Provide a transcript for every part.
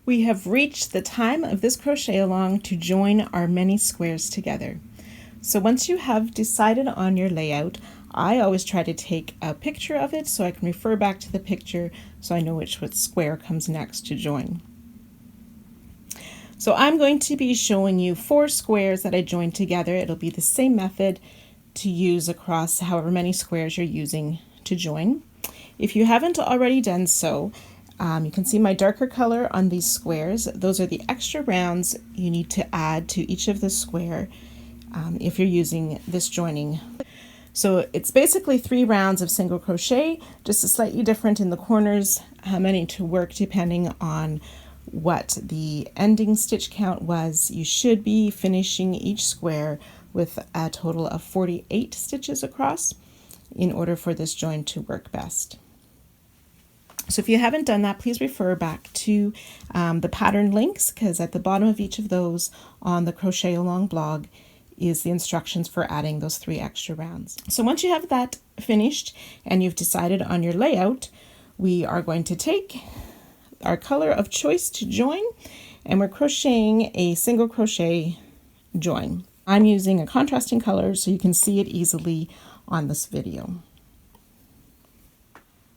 We have reached the time of this crochet along to join our many squares together. So once you have decided on your layout, I always try to take a picture of it so I can refer back to the picture so I know which square comes next to join. So I'm going to be showing you 4 squares that I joined together. It'll be the same method to use across however many squares you're using to join. If you haven't already done so, you can see my darker color on these squares. Those are the extra rounds you need to add to each of the square if you're using this joining. So it's basically 3 rounds of single crochet, just slightly different in the corners, how many to work depending on what the ending stitch count was. You should be finishing each square with a total of 48 stitches across in order for this join to work best. So if you haven't done that, please refer back to the pattern links, because at the bottom of each of those on the Crochet Along blog is the instructions for adding those 3 extra rounds. So once you have that finished and you've decided on your layout, we are going to take our color of choice to join, and we're crocheting a single crochet join. I'm using a contrasting color so you can see it easily on this video.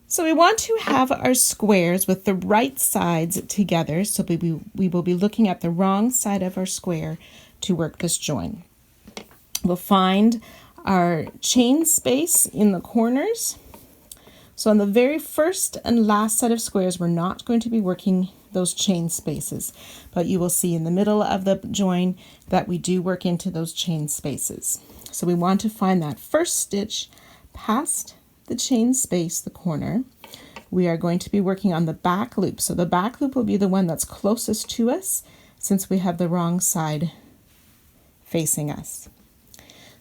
So we want to have our squares with the right sides together, so we will be looking at the wrong side of our square to work this join. We'll find our chain space in the corners. So on the very first and last set of squares, we're not going to be working those chain spaces, but you will see in the middle of the join that we do work into those chain spaces. So we want to find that first stitch past the chain space, the corner. We are going to be working on the back loop. So the back loop will be the one that's closest to us since we have the wrong side facing us.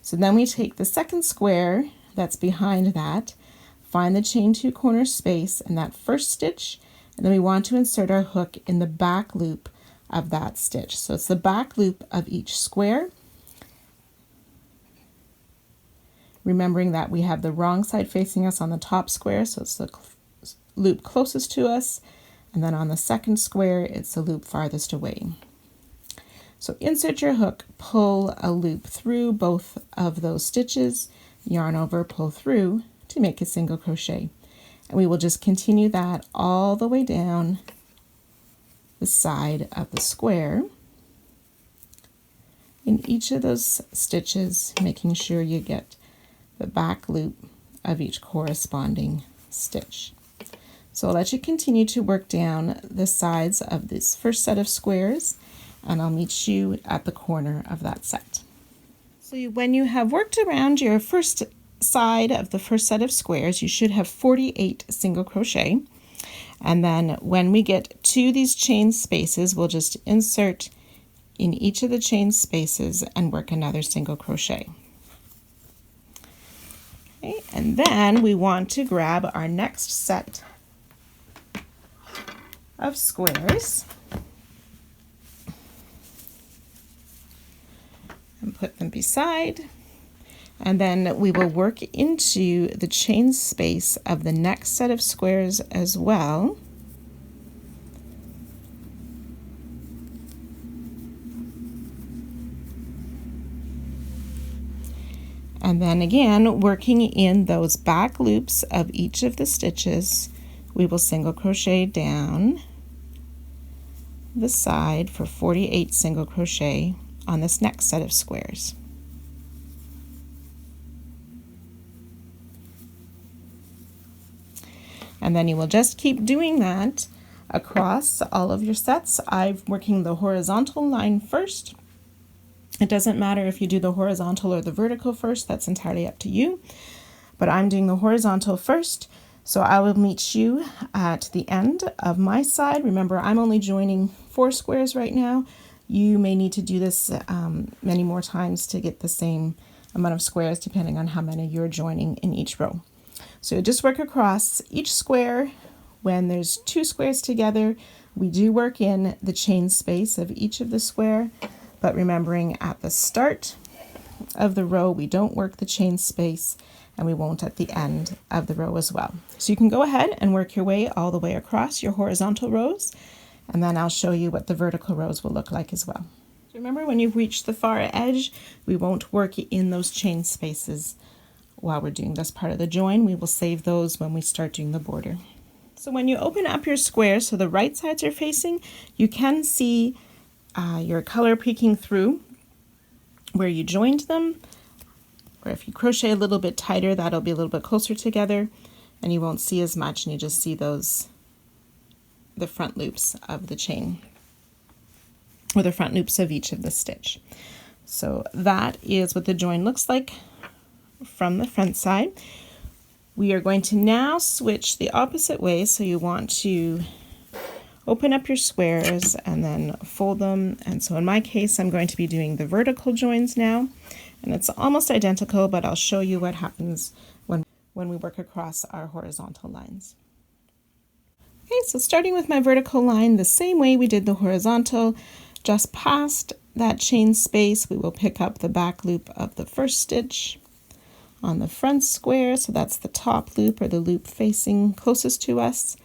So then we take the second square that's behind that, find the chain 2 corner space and that first stitch, and then we want to insert our hook in the back loop of that stitch. So it's the back loop of each square. Remembering that we have the wrong side facing us on the top square, so it's the loop closest to us, and then on the second square, it's the loop farthest away. So insert your hook, pull a loop through both of those stitches, yarn over, pull through to make a single crochet. And we will just continue that all the way down the side of the square in each of those stitches, making sure you get the back loop of each corresponding stitch. So I'll let you continue to work down the sides of this first set of squares, and I'll meet you at the corner of that set. So when you have worked around your first side of the first set of squares, you should have 48 single crochet. And then when we get to these chain spaces, we'll just insert in each of the chain spaces and work another single crochet. Okay, and then we want to grab our next set of squares and put them beside, and then we will work into the chain space of the next set of squares as well. And then again, working in those back loops of each of the stitches, we will single crochet down the side for 48 single crochet on this next set of squares. And then you will just keep doing that across all of your sets. I'm working the horizontal line first. It doesn't matter if you do the horizontal or the vertical first, that's entirely up to you. But I'm doing the horizontal first, so I will meet you at the end of my side. Remember, I'm only joining 4 squares right now. You may need to do this many more times to get the same amount of squares depending on how many you're joining in each row. So just work across each square. When there's 2 squares together, we do work in the chain space of each of the square, but remembering at the start of the row we don't work the chain space, and we won't at the end of the row as well. So you can go ahead and work your way all the way across your horizontal rows and then I'll show you what the vertical rows will look like as well. So remember, when you've reached the far edge, we won't work in those chain spaces while we're doing this part of the join. We will save those when we start doing the border. So when you open up your square so the right sides are facing, you can see your color peeking through where you joined them, or if you crochet a little bit tighter, that'll be a little bit closer together and you won't see as much, and you just see the front loops of the chain, or the front loops of each of the stitch. So that is what the join looks like from the front side. We are going to now switch the opposite way, so you want to open up your squares and then fold them. And so in my case, I'm going to be doing the vertical joins now, and it's almost identical, but I'll show you what happens when we work across our horizontal lines. Okay, so starting with my vertical line, the same way we did the horizontal, just past that chain space, we will pick up the back loop of the first stitch on the front square, so that's the top loop, or the loop facing closest to us.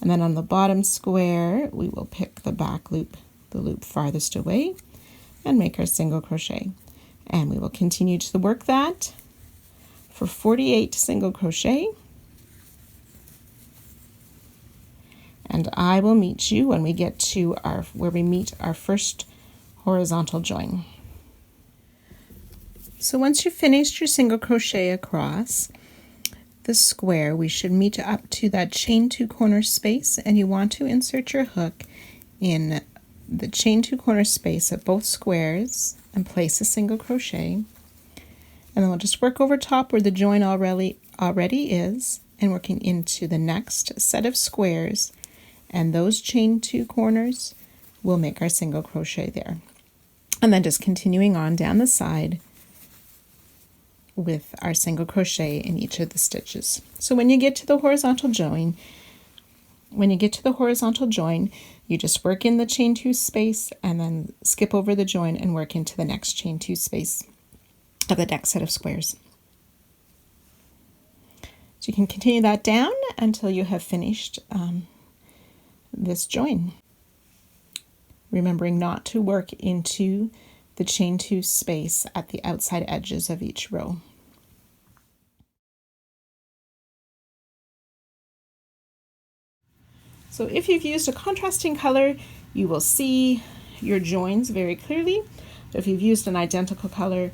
And then on the bottom square, we will pick the back loop, the loop farthest away, and make our single crochet. And we will continue to work that for 48 single crochet. And I will meet you when we get to where we meet our first horizontal join. So once you've finished your single crochet across the square, we should meet up to that chain 2 corner space, and you want to insert your hook in the chain 2 corner space of both squares and place a single crochet. And then we'll just work over top where the join already is, and working into the next set of squares, and those chain 2 corners will make our single crochet there. And then just continuing on down the side with our single crochet in each of the stitches. So when you get to the horizontal join, you just work in the chain 2 space and then skip over the join and work into the next chain 2 space of the next set of squares. So you can continue that down until you have finished this join. Remembering not to work into the chain 2 space at the outside edges of each row. So if you've used a contrasting color, you will see your joins very clearly. If you've used an identical color,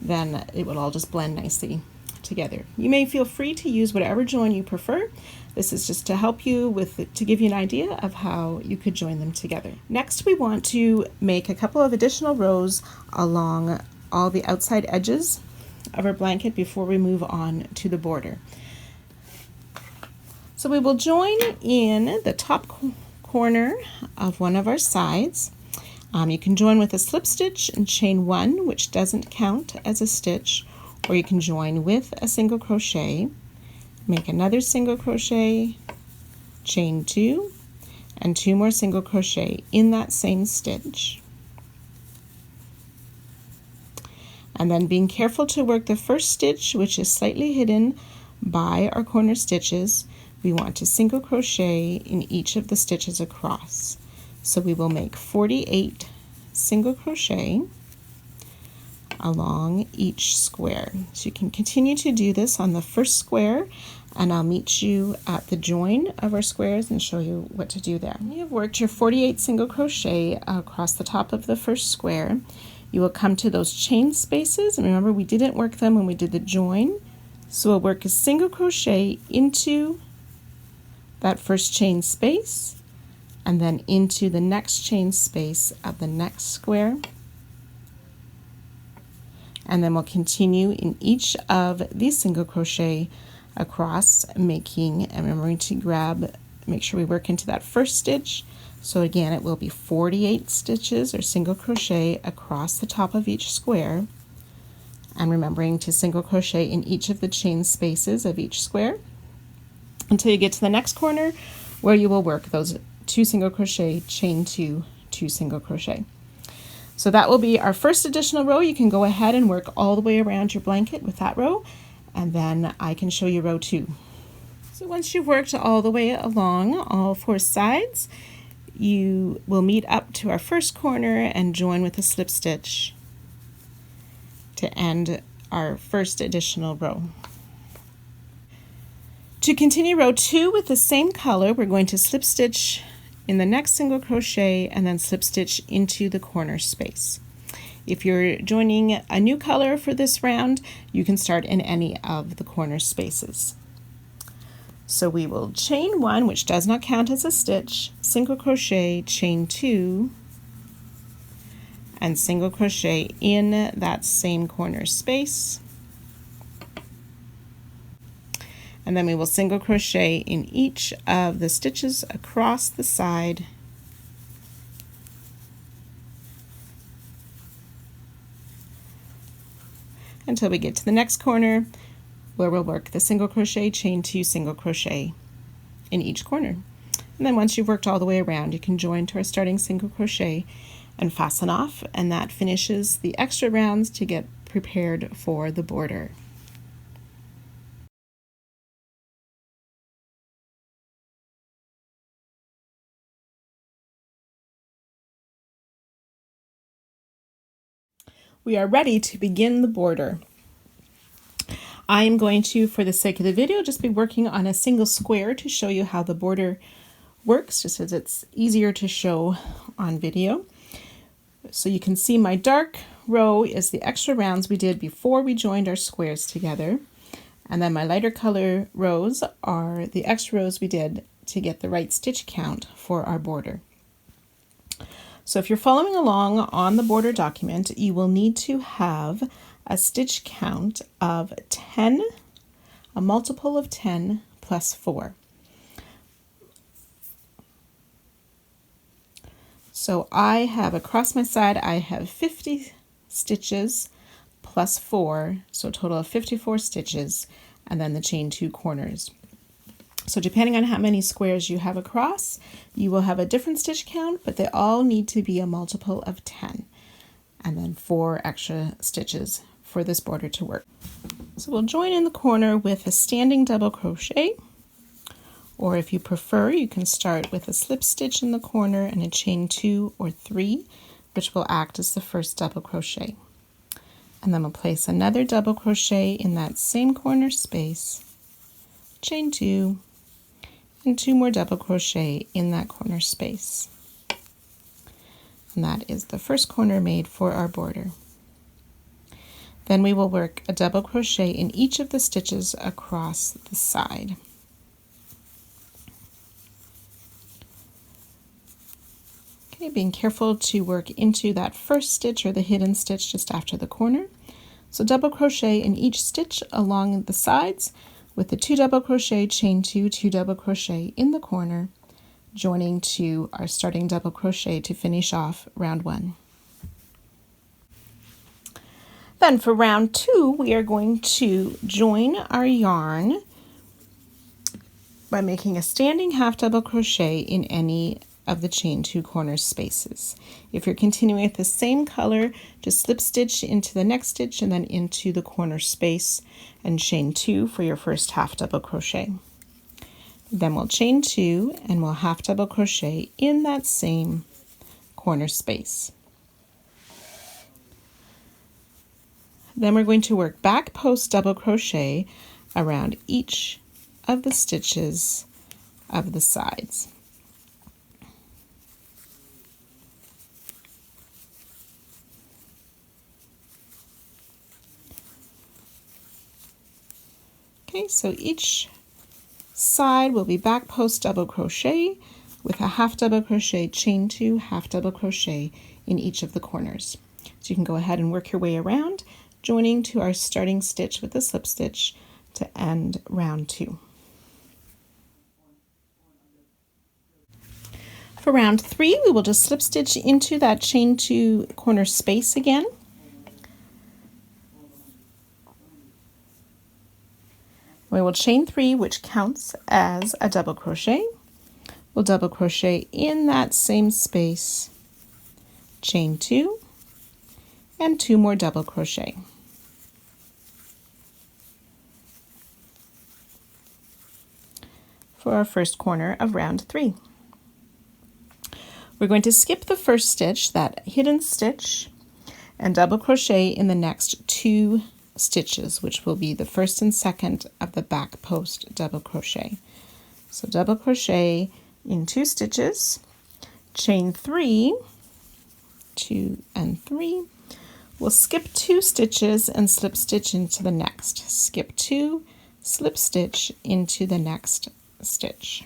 then it will all just blend nicely together. You may feel free to use whatever join you prefer. This is just to help you to give you an idea of how you could join them together. Next, we want to make a couple of additional rows along all the outside edges of our blanket before we move on to the border. So we will join in the top corner of one of our sides. You can join with a slip stitch and chain 1, which doesn't count as a stitch, or you can join with a single crochet, make another single crochet, chain 2, and 2 more single crochet in that same stitch. And then being careful to work the first stitch, which is slightly hidden by our corner stitches, we want to single crochet in each of the stitches across. So we will make 48 single crochet along each square. So you can continue to do this on the first square, and I'll meet you at the join of our squares and show you what to do there. When you have worked your 48 single crochet across the top of the first square, you will come to those chain spaces, and remember we didn't work them when we did the join, so we'll work a single crochet into that first chain space and then into the next chain space of the next square, and then we'll continue in each of these single crochet across, making, and remembering to make sure we work into that first stitch. So again, it will be 48 stitches or single crochet across the top of each square, and remembering to single crochet in each of the chain spaces of each square until you get to the next corner, where you will work those 2 single crochet, chain 2, 2 single crochet. So that will be our first additional row. You can go ahead and work all the way around your blanket with that row, and then I can show you row 2. So once you've worked all the way along all 4 sides, you will meet up to our first corner and join with a slip stitch to end our first additional row. To continue row 2 with the same color, we're going to slip stitch in the next single crochet and then slip stitch into the corner space. If you're joining a new color for this round, you can start in any of the corner spaces. So we will chain 1, which does not count as a stitch, single crochet, chain 2, and single crochet in that same corner space. And then we will single crochet in each of the stitches across the side until we get to the next corner, where we'll work the single crochet, chain 2, single crochet in each corner. And then once you've worked all the way around, you can join to our starting single crochet and fasten off, and that finishes the extra rounds to get prepared for the border. We are ready to begin the border. I am going to, for the sake of the video, just be working on a single square to show you how the border works, just as it's easier to show on video. So you can see my dark row is the extra rounds we did before we joined our squares together. And then my lighter color rows are the extra rows we did to get the right stitch count for our border. So if you're following along on the border document, you will need to have a stitch count of 10, a multiple of 10 plus 4. So I have across my side, I have 50 stitches plus 4, so a total of 54 stitches, and then the chain 2 corners. So depending on how many squares you have across, you will have a different stitch count, but they all need to be a multiple of 10, and then 4 extra stitches for this border to work. So we'll join in the corner with a standing double crochet, or if you prefer, you can start with a slip stitch in the corner and a chain 2 or 3, which will act as the first double crochet. And then we'll place another double crochet in that same corner space, chain 2, and 2 more double crochet in that corner space. And that is the first corner made for our border. Then we will work a double crochet in each of the stitches across the side. Okay, being careful to work into that first stitch or the hidden stitch just after the corner. So double crochet in each stitch along the sides with the 2 double crochet, chain 2, 2 double crochet in the corner, joining to our starting double crochet to finish off round 1. Then for round 2, we are going to join our yarn by making a standing half double crochet in any of the chain 2 corner spaces. If you're continuing with the same color, just slip stitch into the next stitch and then into the corner space and chain 2 for your first half double crochet. Then we'll chain 2 and we'll half double crochet in that same corner space. Then we're going to work back post double crochet around each of the stitches of the sides. Okay, so each side will be back post double crochet with a half double crochet, chain 2, half double crochet in each of the corners. So you can go ahead and work your way around, joining to our starting stitch with a slip stitch to end round 2. For round 3, we will just slip stitch into that chain 2 corner space again. We will chain 3, which counts as a double crochet. We'll double crochet in that same space, chain 2, and 2 more double crochet. For our first corner of round 3. We're going to skip the first stitch, that hidden stitch, and double crochet in the next 2 stitches, which will be the first and second of the back post double crochet. So double crochet in 2 stitches, chain 3, 2 and 3. We'll skip 2 stitches and slip stitch into the next. Skip 2, slip stitch into the next stitch.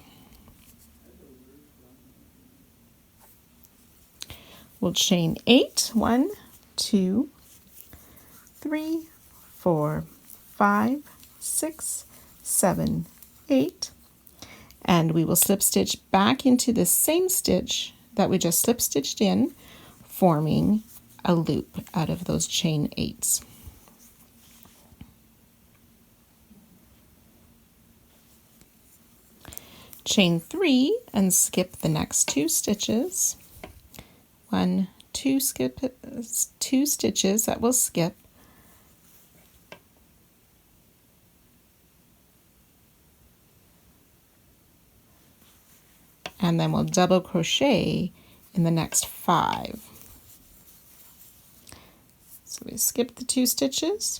We'll chain 8, 1, 2, 3, 4, 5, 6, 7, 8, and we will slip stitch back into the same stitch that we just slip stitched in, forming a loop out of those chain 8s. Chain 3 and skip the next 2 stitches. 1, 2, skip 2 stitches that will skip, and then we'll double crochet in the next 5. So we skip the 2 stitches,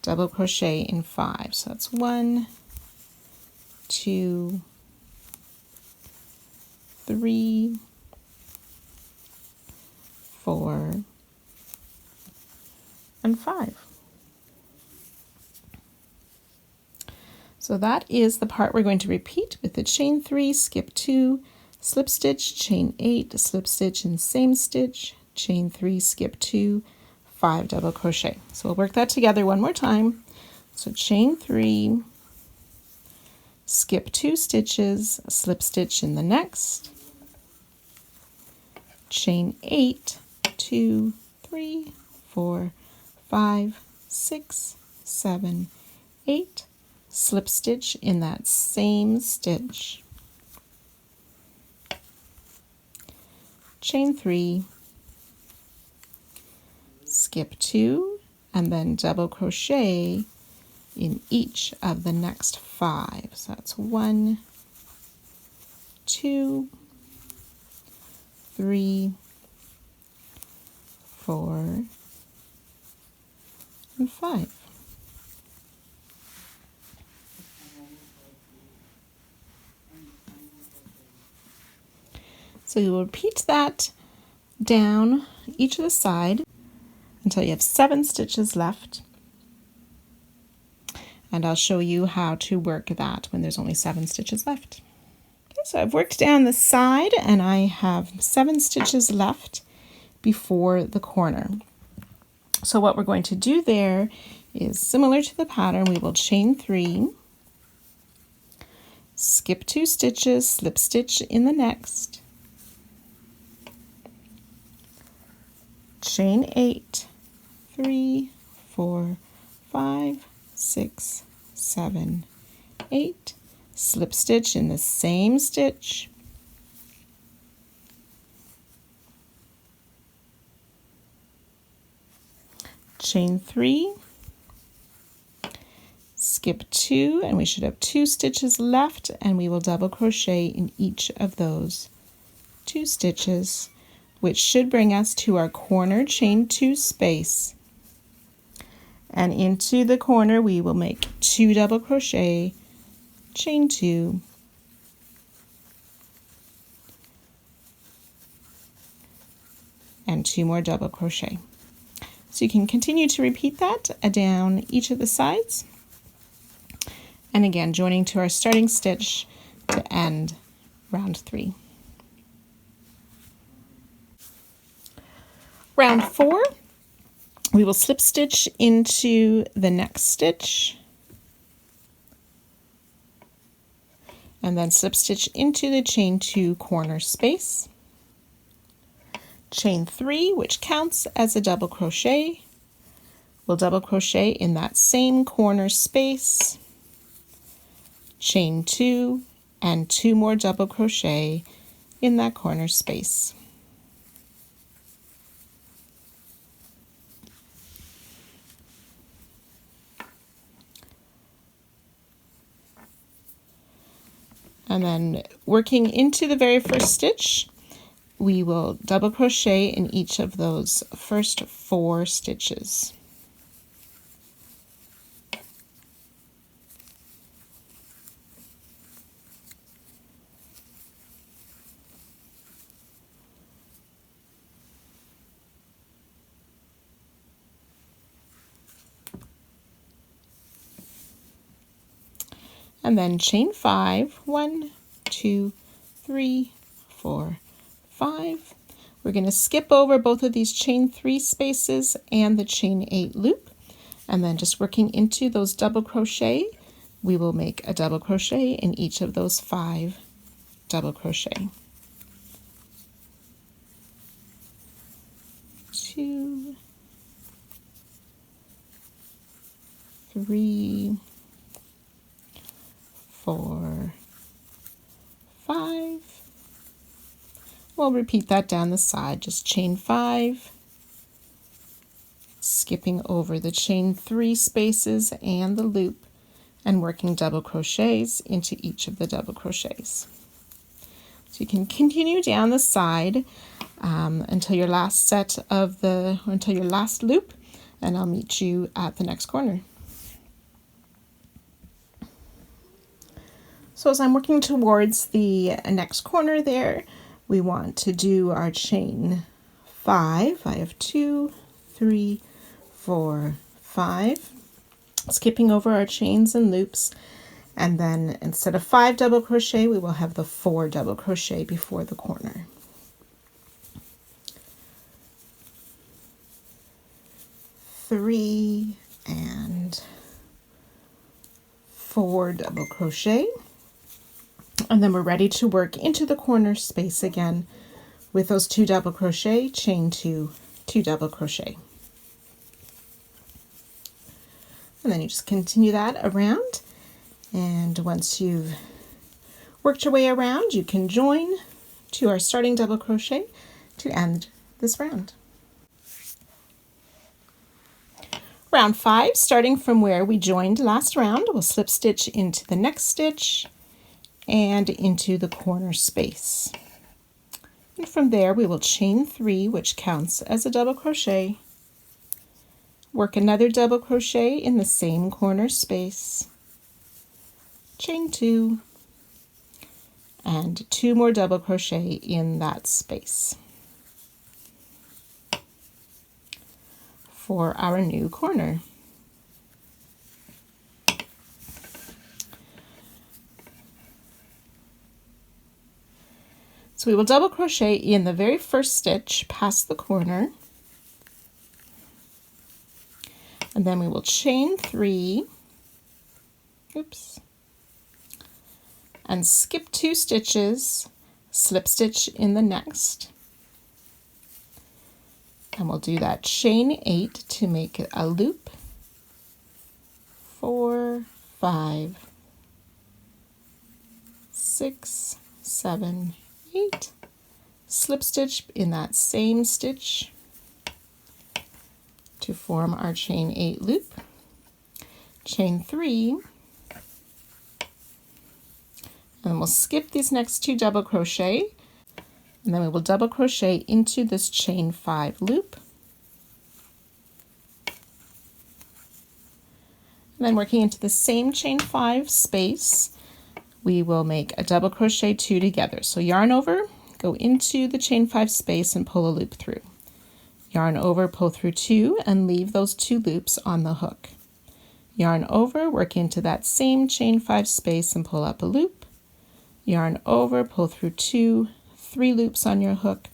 double crochet in 5. So that's 1, 2, 3, 4, and 5. So that is the part we're going to repeat with the chain 3, skip 2, slip stitch, chain 8, slip stitch in same stitch, chain 3, skip 2, 5 double crochet. So we'll work that together one more time. So chain 3, skip 2 stitches, slip stitch in the next, chain 8, 2, 3, 4, 5, 6, 7, 8, slip stitch in that same stitch, chain 3, skip 2, and then double crochet in each of the next 5. So that's 1, 2, 3, 4, and 5. So you will repeat that down each of the side until you have 7 stitches left. And I'll show you how to work that when there's only 7 stitches left. Okay, so I've worked down the side and I have 7 stitches left before the corner. So what we're going to do there is similar to the pattern. We will chain 3, skip 2 stitches, slip stitch in the next, chain 8, 3, 4, 5, 6, 7, 8, slip stitch in the same stitch, chain 3, skip 2, and we should have 2 stitches left, and we will double crochet in each of those 2 stitches, which should bring us to our corner chain 2 space. And into the corner we will make 2 double crochet, chain 2, and 2 more double crochet. So you can continue to repeat that down each of the sides, and again joining to our starting stitch to end round 3. Round 4, we will slip stitch into the next stitch and then slip stitch into the chain 2 corner space, chain 3, which counts as a double crochet. We'll double crochet in that same corner space, chain 2, and 2 more double crochet in that corner space. And then working into the very first stitch, we will double crochet in each of those first 4 stitches. And then chain 5, 1, 2, 3, 4, 5. We're going to skip over both of these chain 3 spaces and the chain 8 loop, and then just working into those double crochet, we will make a double crochet in each of those 5 double crochet. 2, 3, 4, 5. We'll repeat that down the side, just chain 5, skipping over the chain 3 spaces and the loop, and working double crochets into each of the double crochets. So you can continue down the side until your last until your last loop, and I'll meet you at the next corner. So as I'm working towards the next corner there, we want to do our chain 5. I have 2, 3, 4, 5, skipping over our chains and loops, and then instead of 5 double crochet, we will have the 4 double crochet before the corner. 3 and 4 double crochet. And then we're ready to work into the corner space again with those 2 double crochet, chain 2, 2 double crochet. And then you just continue that around, and once you've worked your way around, you can join to our starting double crochet to end this round. Round 5, starting from where we joined last round, we'll slip stitch into the next stitch and into the corner space. And from there we will chain 3, which counts as a double crochet, work another double crochet in the same corner space, chain 2, and 2 more double crochet in that space for our new corner. So we will double crochet in the very first stitch past the corner, and then we will chain 3, and skip 2 stitches, slip stitch in the next, and we'll do that chain 8 to make it a loop, 4, 5, 6, 7, 8, slip stitch in that same stitch to form our chain 8 loop, chain 3, and then we'll skip these next 2 double crochet, and then we will double crochet into this chain 5 loop, and then working into the same chain 5 space, we will make a double crochet 2 together. So yarn over, go into the chain 5 space and pull a loop through. Yarn over, pull through 2, and leave those 2 loops on the hook. Yarn over, work into that same chain 5 space and pull up a loop. Yarn over, pull through 2, 3 loops on your hook.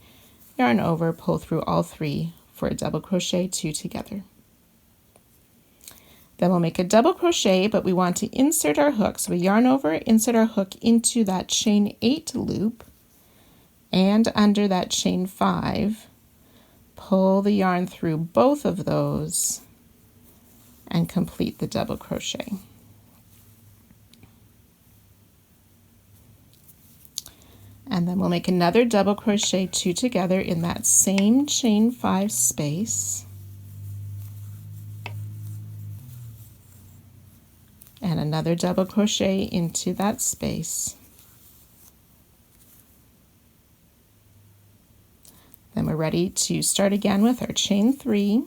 Yarn over, pull through all 3 for a double crochet 2 together. Then we'll make a double crochet, but we want to insert our hook. So we yarn over, insert our hook into that chain 8 loop, and under that chain 5, pull the yarn through both of those and complete the double crochet. And then we'll make another double crochet 2 together in that same chain 5 space, and another double crochet into that space, we're ready to start again with our chain 3,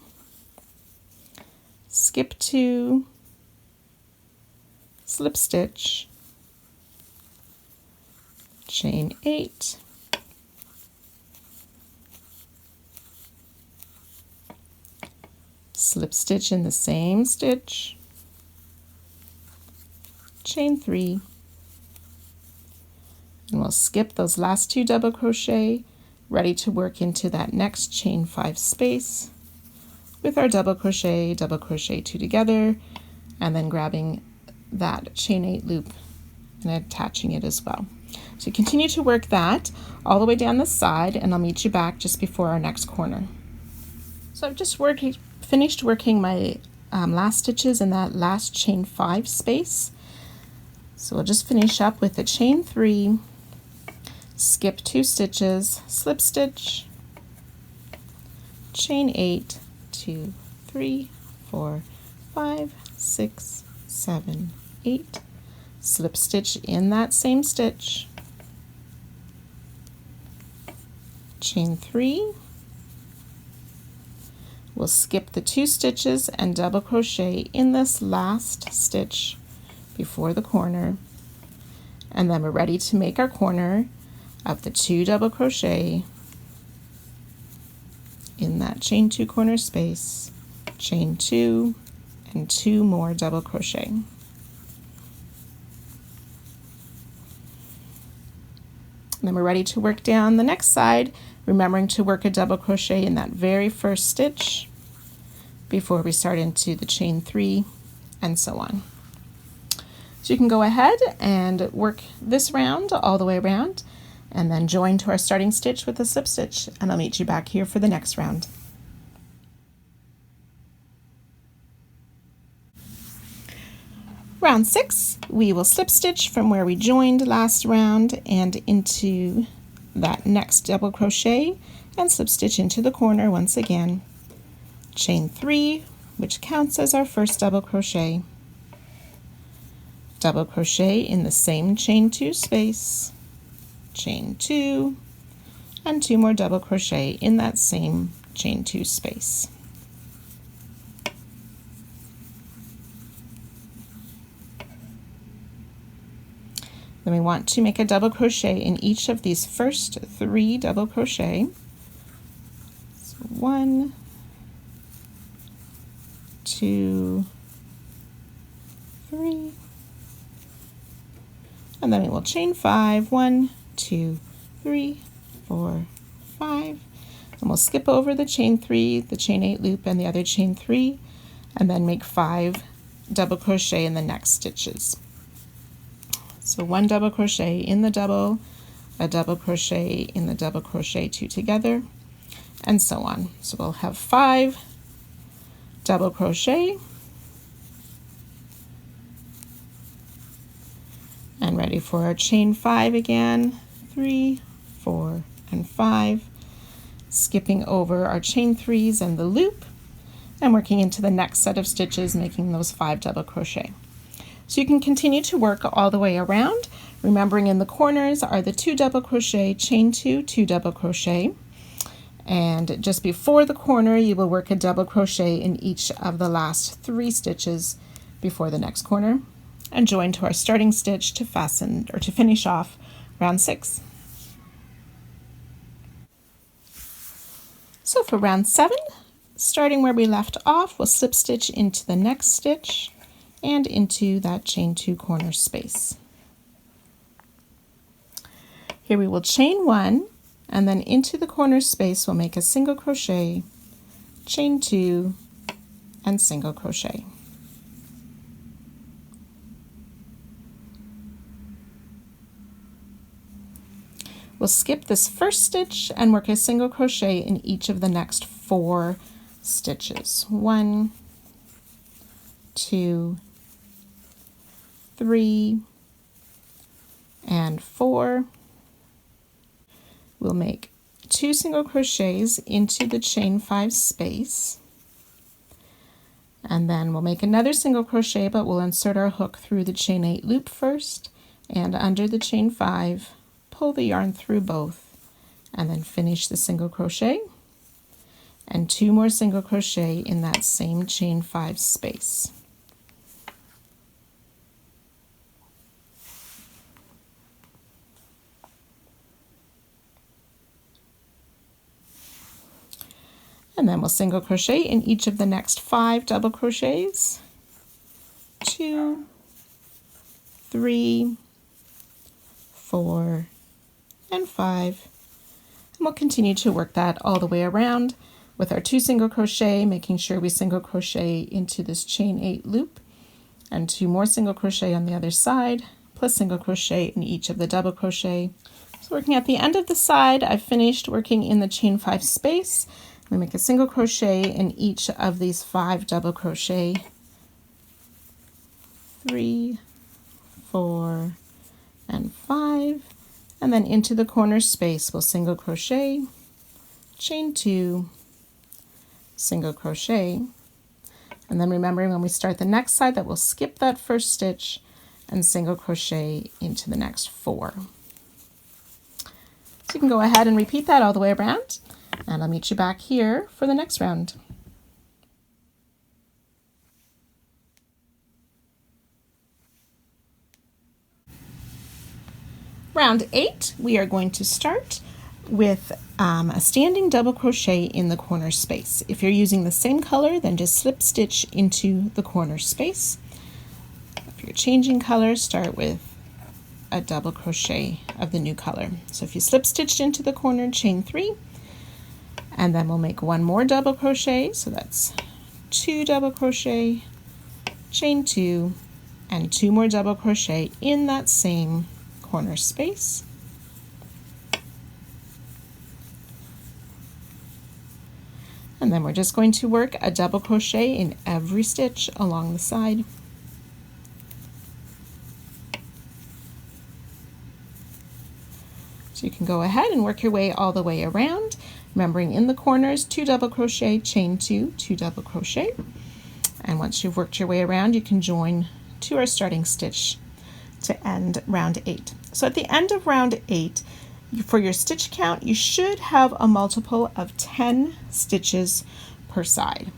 skip 2, slip stitch, chain 8, slip stitch in the same stitch, chain 3, and we'll skip those last 2 double crochet, ready to work into that next chain 5 space with our double crochet 2 together, and then grabbing that chain 8 loop and attaching it as well. So continue to work that all the way down the side, and I'll meet you back just before our next corner. So I've just finished working my last stitches in that last chain 5 space. So we'll just finish up with the chain 3, skip 2 stitches, slip stitch, chain 8, 2, 3, 4, 5, 6, 7, 8, slip stitch in that same stitch, chain 3, we'll skip the 2 stitches and double crochet in this last stitch before the corner, and then we're ready to make our corner of the 2 double crochet in that chain 2 corner space, chain 2, and 2 more double crochet. And then we're ready to work down the next side, remembering to work a double crochet in that very first stitch before we start into the chain 3, and so on. So you can go ahead and work this round all the way around, and then join to our starting stitch with a slip stitch, and I'll meet you back here for the next round. Round 6, we will slip stitch from where we joined last round and into that next double crochet, and slip stitch into the corner once again, chain 3, which counts as our first double crochet, double crochet in the same chain 2 space, chain 2, and 2 more double crochet in that same chain 2 space. Then we want to make a double crochet in each of these first 3 double crochet. So 1, 2, 3, and then we will chain 5, 1, 2, 3, 4, 5, and we'll skip over the chain 3, the chain 8 loop, and the other chain 3, and then make 5 double crochet in the next stitches. So 1 double crochet in the double, a double crochet in the double crochet 2 together, and so on. So we'll have 5 double crochet, and ready for our chain 5 again, 3, 4, and 5, skipping over our chain 3s and the loop, and working into the next set of stitches, making those 5 double crochet. So you can continue to work all the way around, remembering in the corners are the 2 double crochet, chain 2, 2 double crochet, and just before the corner you will work a double crochet in each of the last 3 stitches before the next corner, and join to our starting stitch to fasten or to finish off round 6. So for round 7, starting where we left off, we'll slip stitch into the next stitch and into that chain 2 corner space. Here we will chain 1, and then into the corner space we'll make a single crochet, chain 2, and single crochet. We'll skip this first stitch and work a single crochet in each of the next 4 stitches. 1, 2, 3, and 4. We'll make 2 single crochets into the chain 5 space, and then we'll make another single crochet, but we'll insert our hook through the chain 8 loop first and under the chain 5, pull the yarn through both, and then finish the single crochet, and 2 more single crochet in that same chain 5 space. And then we'll single crochet in each of the next 5 double crochets. 2, 3, 4, and 5. And we'll continue to work that all the way around with our 2 single crochet, making sure we single crochet into this chain 8 loop, and 2 more single crochet on the other side, plus single crochet in each of the double crochet. So working at the end of the side, I've finished working in the chain 5 space. We make a single crochet in each of these 5 double crochet. 3, 4, and 5, and then into the corner space we'll single crochet, chain 2, single crochet, and then remembering when we start the next side that we'll skip that first stitch and single crochet into the next 4. So you can go ahead and repeat that all the way around, and I'll meet you back here for the next round. Round 8, we are going to start with a standing double crochet in the corner space. If you're using the same color, then just slip stitch into the corner space. If you're changing color, start with a double crochet of the new color. So if you slip stitched into the corner, chain 3, and then we'll make 1 more double crochet, so that's 2 double crochet, chain 2, and 2 more double crochet in that same corner space. And then we're just going to work a double crochet in every stitch along the side. So you can go ahead and work your way all the way around, remembering in the corners 2 double crochet, chain 2, 2 double crochet. And once you've worked your way around, you can join to our starting stitch to end round 8. So at the end of round 8, for your stitch count, you should have a multiple of 10 stitches per side,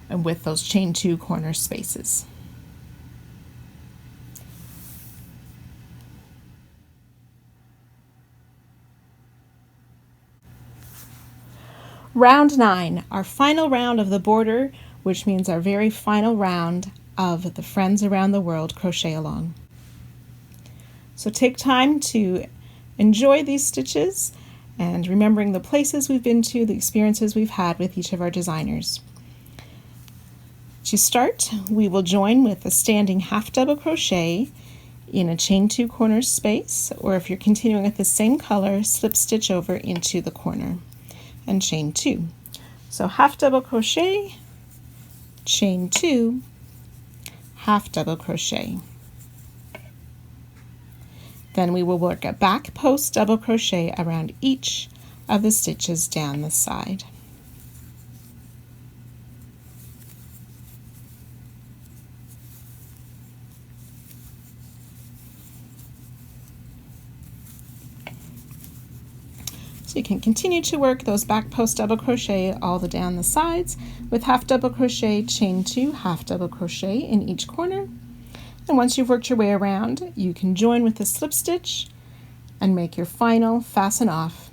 and with those chain 2 corner spaces. Round 9, our final round of the border, which means our very final round of the Friends Around the World Crochet Along. So take time to enjoy these stitches and remembering the places we've been to, the experiences we've had with each of our designers. To start, we will join with a standing half double crochet in a chain 2 corner space, or if you're continuing with the same color, slip stitch over into the corner and chain 2. So half double crochet, chain 2, half double crochet. Then we will work a back post double crochet around each of the stitches down the side. So you can continue to work those back post double crochet all the down the sides with half double crochet, chain 2, half double crochet in each corner. And once you've worked your way around, you can join with the slip stitch and make your final fasten off